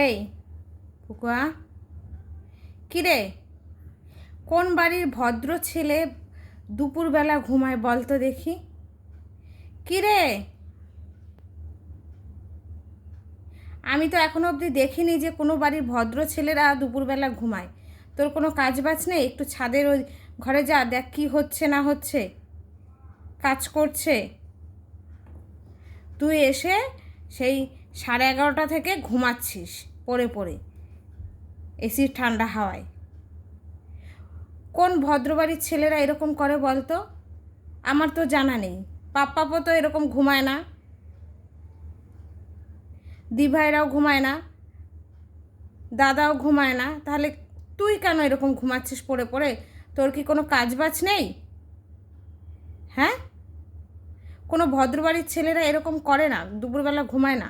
এই ফুকুয়া, কিরে, কোন বাড়ির ভদ্র ছেলে দুপুরবেলা ঘুমায় বল তো দেখি? কিরে, আমি তো এখনো অবধি দেখিনি যে কোনো বাড়ির ভদ্র ছেলেরা দুপুরবেলা ঘুমায়। তোর কোনো কাজ বাজ নেই? একটু ছাদের ওই ঘরে যা, দেখ কি হচ্ছে না হচ্ছে, কাজ করছে। তুই এসে সেই 11:30 থেকে ঘুমাচ্ছিস পড়ে পড়ে এসির ঠান্ডা হাওয়ায়। কোন ভদ্রবাড়ির ছেলেরা এরকম করে বলতো? আমার তো জানা নেই। পাপ্পাপো তো এরকম ঘুমায় না, দিভাইরাও ঘুমায় না, দাদাও ঘুমায় না। তাহলে তুই কেন এরকম ঘুমাচ্ছিস পড়ে পড়ে? তোর কি কোনো কাজ বাজ নেই? হ্যাঁ, কোনো ভদ্রবাড়ির ছেলেরা এরকম করে না, দুপুরবেলা ঘুমায় না।